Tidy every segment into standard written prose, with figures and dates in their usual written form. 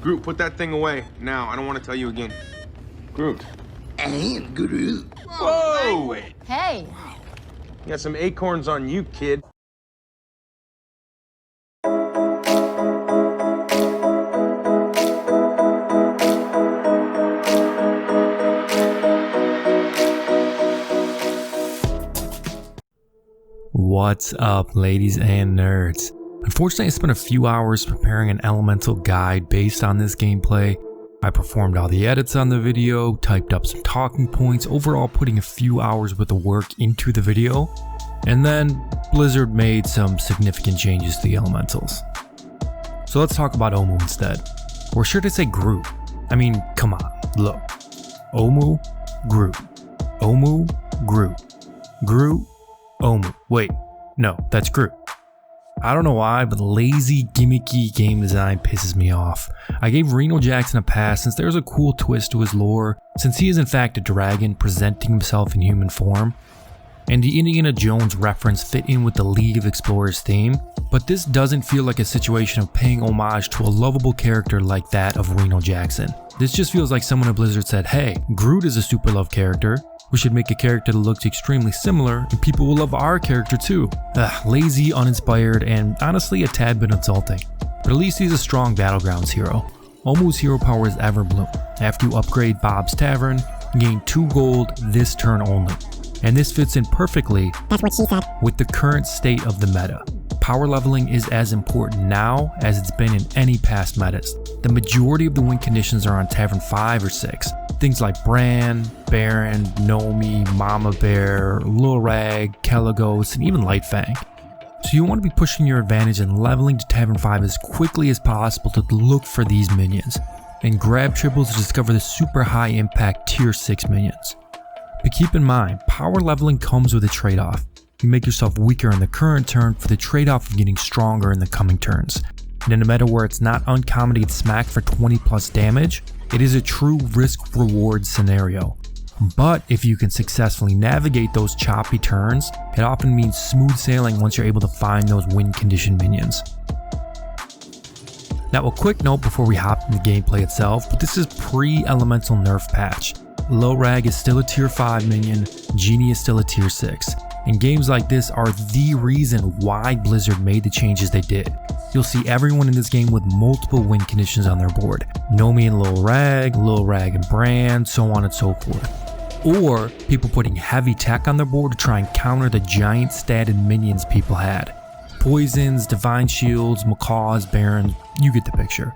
Groot, put that thing away. Now, I don't want to tell you again. Groot. I am Groot. Whoa! Hey. You got some acorns on you, kid. What's up, ladies and nerds? Unfortunately, I spent a few hours preparing an elemental guide based on this gameplay. I performed all the edits on the video, typed up some talking points, overall putting a few hours worth of work into the video, and then Blizzard made some significant changes to the elementals. So let's talk about Omu instead. Or should I say Groot? I mean, come on, look. Omu, Groot. Omu, Groot. Groot, Omu. Wait, no, that's Groot. I don't know why, but lazy, gimmicky game design pisses me off. I gave Reno Jackson a pass since there's a cool twist to his lore, since he is in fact a dragon presenting himself in human form. And the Indiana Jones reference fit in with the League of Explorers theme, but this doesn't feel like a situation of paying homage to a lovable character like that of Reno Jackson. This just feels like someone at Blizzard said, hey, Groot is a super loved character, we should make a character that looks extremely similar and people will love our character too. Lazy, uninspired, and honestly a tad bit insulting. But at least he's a strong Battlegrounds hero. Omu's hero power is Everbloom. After you upgrade Bob's Tavern, you gain 2 gold this turn only. And this fits in perfectly That's what she said. with the current state of the meta. Power leveling is as important now as it's been in any past metas. The majority of the win conditions are on Tavern 5 or 6. Things like Bran, Baron, Nomi, Mama Bear, Lil Rag, Kelagos, and even Lightfang. So you want to be pushing your advantage and leveling to Tavern 5 as quickly as possible to look for these minions, and grab triples to discover the super high impact tier 6 minions. But keep in mind, power leveling comes with a trade-off. You make yourself weaker in the current turn for the trade-off of getting stronger in the coming turns. And in a meta where it's not uncommon to get smacked for 20 plus damage, it is a true risk-reward scenario. But if you can successfully navigate those choppy turns, it often means smooth sailing once you're able to find those win condition minions. Now a quick note before we hop into the gameplay itself, but this is pre-elemental nerf patch. Low Rag is still a tier 5 minion, Genie is still a tier 6. And games like this are the reason why Blizzard made the changes they did. You'll see everyone in this game with multiple win conditions on their board. Nomi and Lil Rag and Bran, so on and so forth. Or people putting heavy tech on their board to try and counter the giant statted minions people had. Poisons, Divine Shields, Macaws, Barons, you get the picture.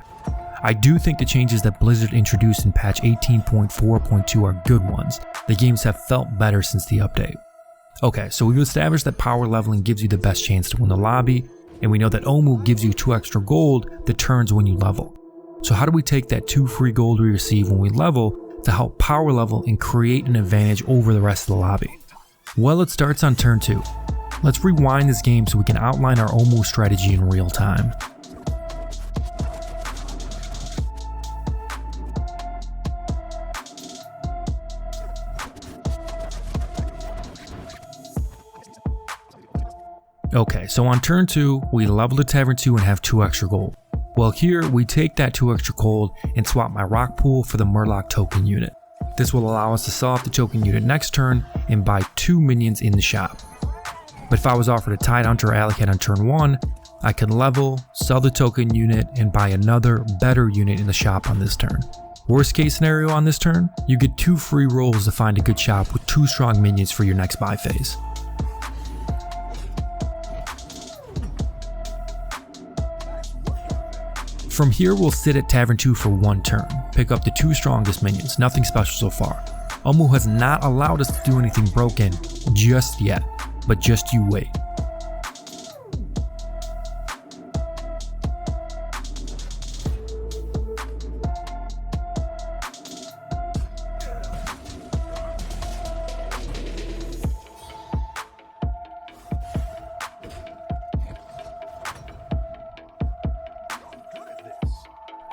I do think the changes that Blizzard introduced in patch 18.4.2 are good ones. The games have felt better since the update. Okay, so we've established that power leveling gives you the best chance to win the lobby, and we know that Omu gives you 2 extra gold that turns when you level. So how do we take that 2 free gold we receive when we level to help power level and create an advantage over the rest of the lobby? Well, it starts on turn 2. Let's rewind this game so we can outline our Omu strategy in real time. Okay, so on turn 2, we level to Tavern 2 and have 2 extra gold. Well, here we take that 2 extra gold and swap my rock pool for the Murloc token unit. This will allow us to sell off the token unit next turn and buy 2 minions in the shop. But if I was offered a Tide Hunter or Alley-Cat on turn 1, I can level, sell the token unit, and buy another, better unit in the shop on this turn. Worst case scenario on this turn, you get 2 free rolls to find a good shop with 2 strong minions for your next buy phase. From here, we'll sit at Tavern 2 for 1 turn, pick up the 2 strongest minions, nothing special so far. Omu has not allowed us to do anything broken just yet, but just you wait.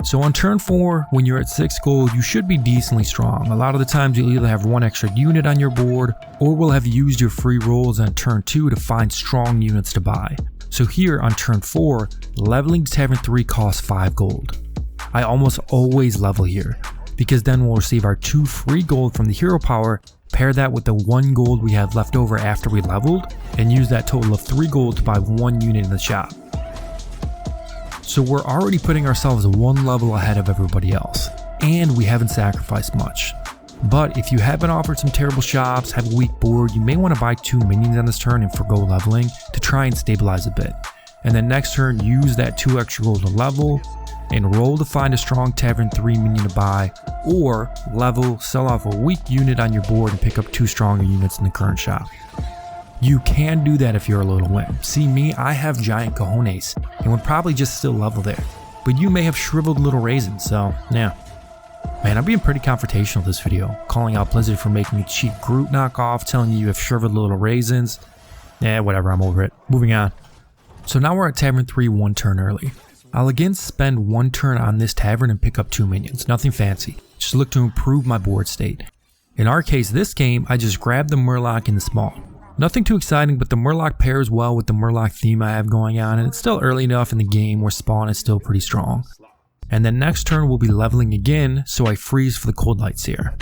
So on turn 4, when you're at 6 gold, you should be decently strong. A lot of the times you'll either have 1 extra unit on your board, or will have used your free rolls on turn 2 to find strong units to buy. So here on turn 4, leveling to Tavern 3 costs 5 gold. I almost always level here, because then we'll receive our 2 free gold from the hero power, pair that with the 1 gold we have left over after we leveled, and use that total of 3 gold to buy 1 unit in the shop. So we're already putting ourselves 1 level ahead of everybody else, and we haven't sacrificed much. But if you have been offered some terrible shops, have a weak board, you may want to buy 2 minions on this turn and forgo leveling to try and stabilize a bit. And then next turn use that 2 extra gold to level, and roll to find a strong tavern 3 minion to buy, or level, sell off a weak unit on your board and pick up 2 stronger units in the current shop. You can do that if you're a little wimp. See me, I have giant cojones and would probably just still level there. But you may have shriveled little raisins, so yeah. Man, I'm being pretty confrontational this video, calling out Blizzard for making a cheap Groot knockoff, telling you have shriveled little raisins. Whatever, I'm over it. Moving on. So now we're at Tavern 3 1 turn early. I'll again spend 1 turn on this tavern and pick up 2 minions, nothing fancy, just look to improve my board state. In our case this game, I just grabbed the Murloc in the small. Nothing too exciting, but the Murloc pairs well with the Murloc theme I have going on, and it's still early enough in the game where spawn is still pretty strong. And then next turn we'll be leveling again, so I freeze for the cold lights here.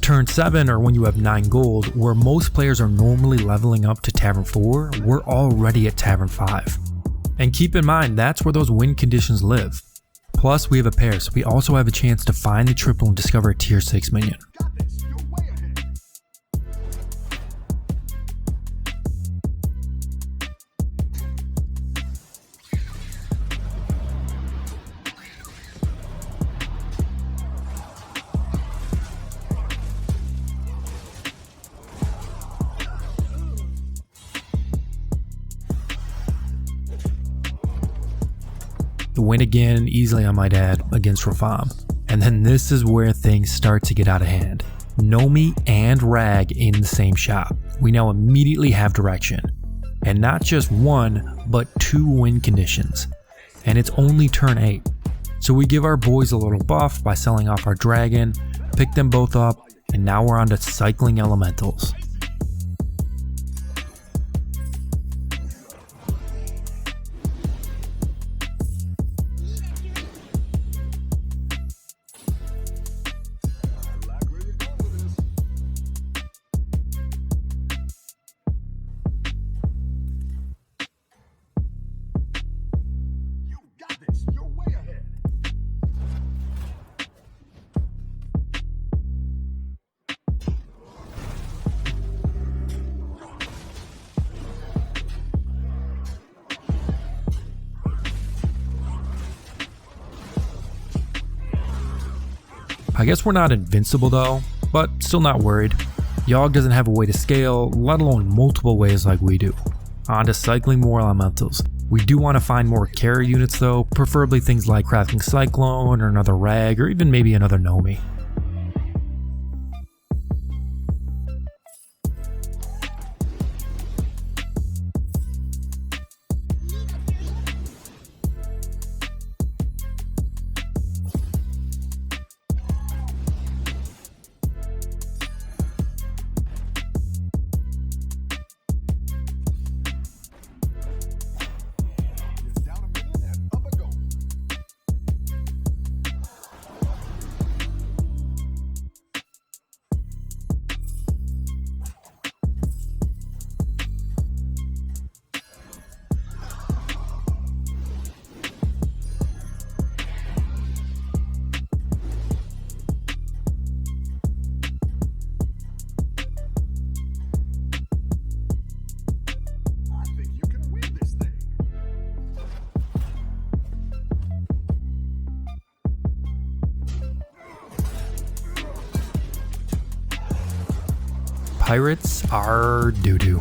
Turn 7, or when you have 9 gold, where most players are normally leveling up to Tavern 4, we're already at Tavern 5. And keep in mind, that's where those win conditions live. Plus we have a pair, so we also have a chance to find the triple and discover a tier 6 minion. Win again, easily I might add, against Rafam. And then this is where things start to get out of hand. Nomi and Rag in the same shop. We now immediately have direction. And not just 1, but 2 win conditions. And it's only turn 8. So we give our boys a little buff by selling off our dragon, pick them both up, and now we're on to cycling elementals. I guess we're not invincible though, but still not worried. Yogg doesn't have a way to scale, let alone multiple ways like we do. On to cycling more elementals. We do want to find more carry units though, preferably things like crafting Cyclone or another Rag or even maybe another Nomi. Pirates are doo-doo.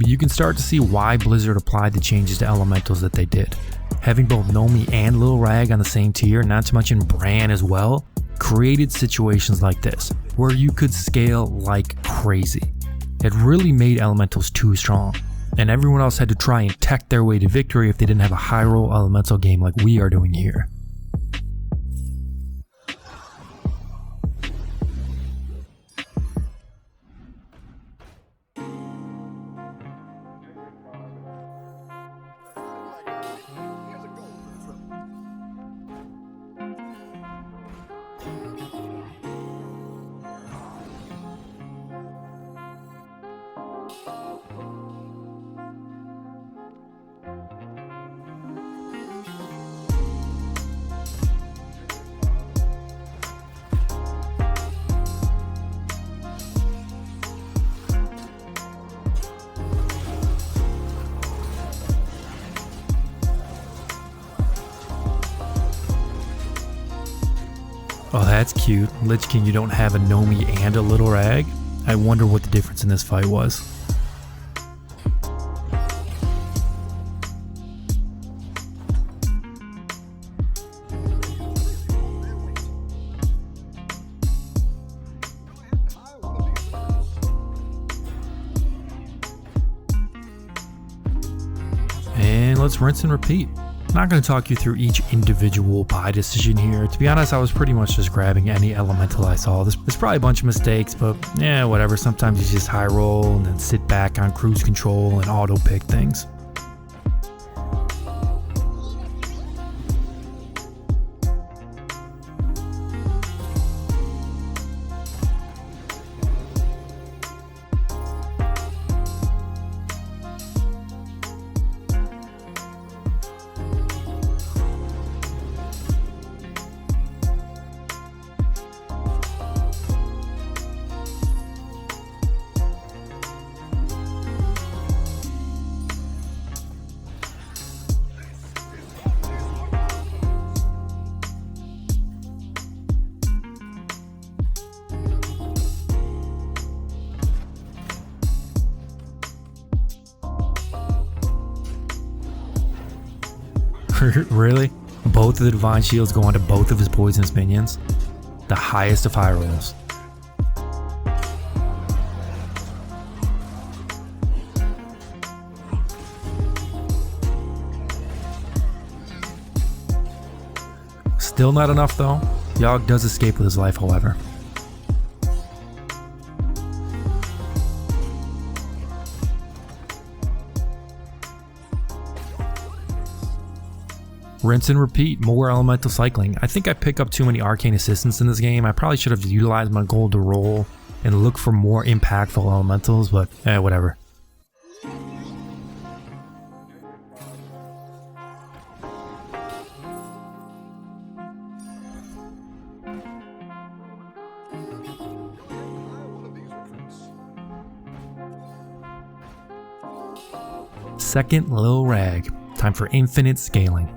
but you can start to see why Blizzard applied the changes to elementals that they did. Having both Nomi and Lil Rag on the same tier, not to mention Bran as well, created situations like this, where you could scale like crazy. It really made elementals too strong, and everyone else had to try and tech their way to victory if they didn't have a high roll elemental game like we are doing here. Oh, that's cute. Lich King, you don't have a Nomi and a Little Rag? I wonder what the difference in this fight was. And let's rinse and repeat. I'm not going to talk you through each individual buy decision here. To be honest, I was pretty much just grabbing any elemental I saw. There's probably a bunch of mistakes, but yeah, whatever. Sometimes you just high roll and then sit back on cruise control and auto pick things. Really? Both of the Divine Shields go onto both of his poisonous minions? The highest of high rolls. Still not enough though. Yogg does escape with his life, however. Rinse and repeat, more elemental cycling. I think I pick up too many arcane assistants in this game. I probably should have utilized my gold to roll and look for more impactful elementals, but whatever. Second Lil Rag. Time for infinite scaling.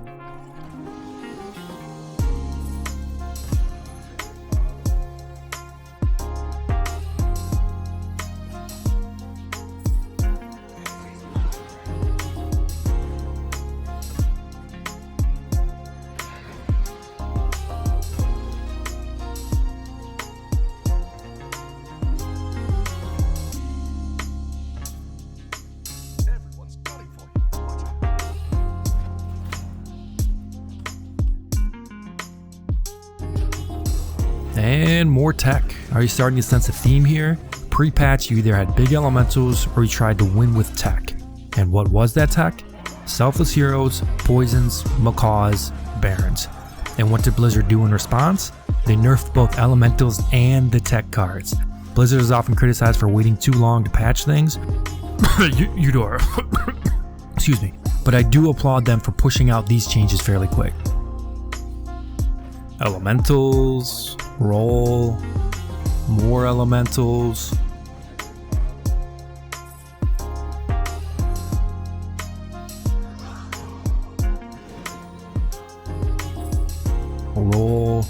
And more tech. Are you starting to sense a theme here? Pre-patch, you either had big elementals or you tried to win with tech. And what was that tech? Selfless heroes, poisons, macaws, barons. And what did Blizzard do in response? They nerfed both elementals and the tech cards. Blizzard is often criticized for waiting too long to patch things. Eudora. Excuse me. But I do applaud them for pushing out these changes fairly quick. Elementals, roll, more elementals. Roll.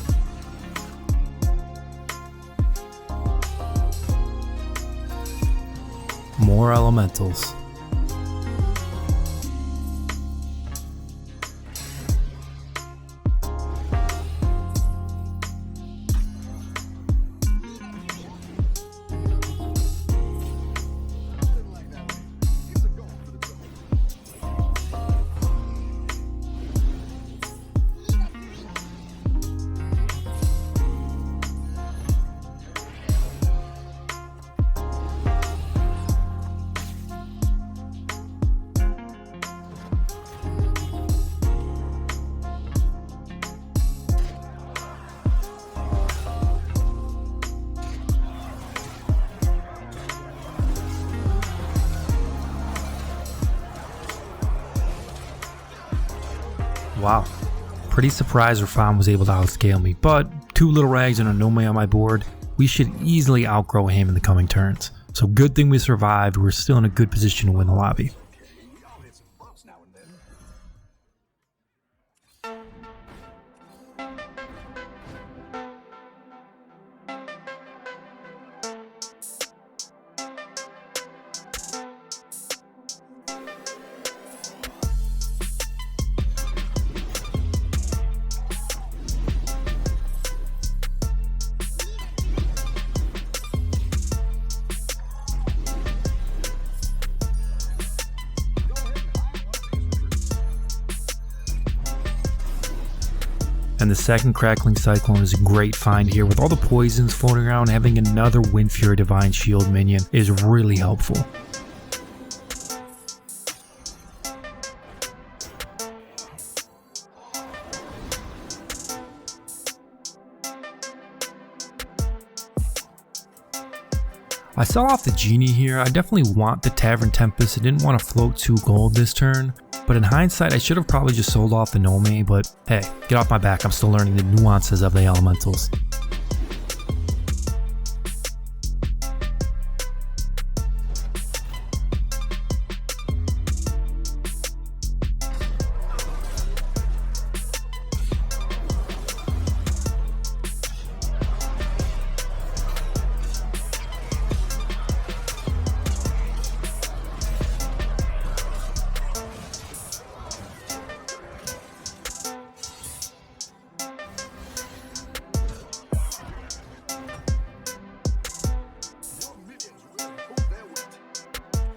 More elementals. wow. Pretty surprised Rafam was able to outscale me, but 2 little rags and a Nome on my board, we should easily outgrow him in the coming turns. So good thing we survived, we're still in a good position to win the lobby. And the second Crackling Cyclone is a great find here. With all the poisons floating around, having another Wind Fury Divine Shield minion is really helpful. I sell off the Genie here. I definitely want the Tavern Tempest. I didn't want to float 2 gold this turn. But in hindsight, I should have probably just sold off the Nome, but hey, get off my back, I'm still learning the nuances of the elementals.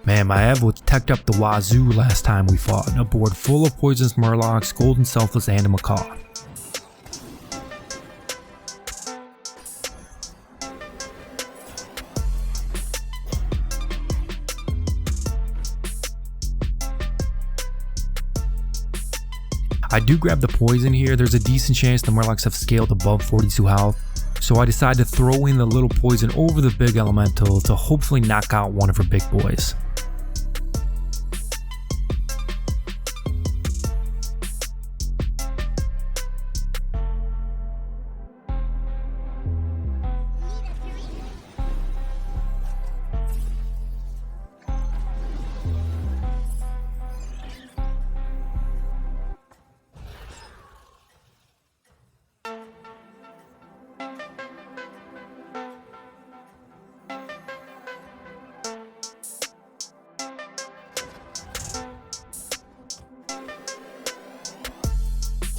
Man, my Ev was teched up the wazoo last time we fought. A board full of poisonous Murlocs, Golden Selfless, and a Macaw. I do grab the poison here. There's a decent chance the Murlocs have scaled above 42 health. So I decided to throw in the little poison over the big elemental to hopefully knock out one of her big boys.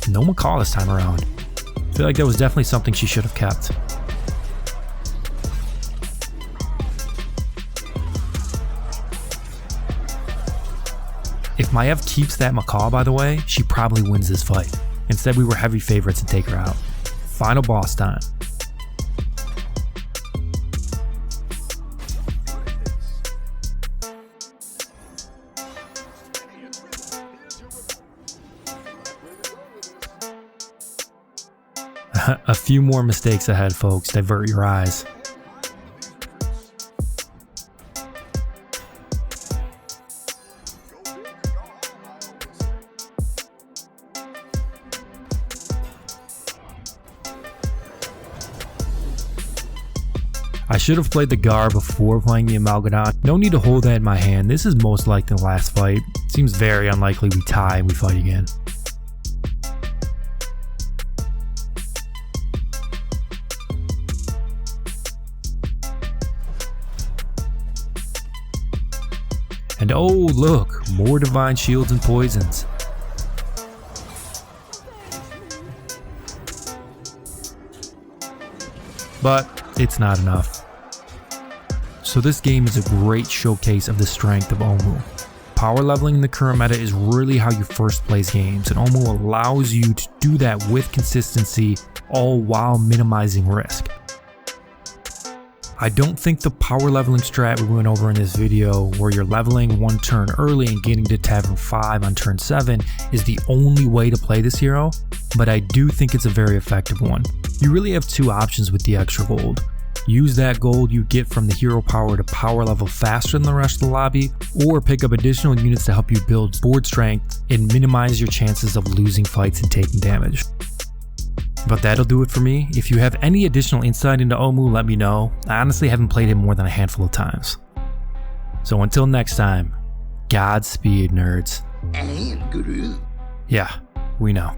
No Macaw this time around. I feel like that was definitely something she should have kept. If Maev keeps that Macaw, by the way, she probably wins this fight. Instead, we were heavy favorites to take her out. Final boss time. A few more mistakes ahead, folks. Divert your eyes. I should have played the Gar before playing the Amalgadon. No need to hold that in my hand. This is most likely the last fight. Seems very unlikely we tie and we fight again. And oh look, more divine shields and poisons. But it's not enough. So this game is a great showcase of the strength of Omu. Power leveling in the current meta is really how you first plays games, and Omu allows you to do that with consistency, all while minimizing risk. I don't think the power leveling strat we went over in this video, where you're leveling one turn early and getting to Tavern 5 on turn 7, is the only way to play this hero, but I do think it's a very effective one. You really have two options with the extra gold. Use that gold you get from the hero power to power level faster than the rest of the lobby, or pick up additional units to help you build board strength and minimize your chances of losing fights and taking damage. But that'll do it for me. If you have any additional insight into Omu, let me know. I honestly haven't played him more than a handful of times. So until next time, Godspeed, nerds. And Guru. Yeah, we know.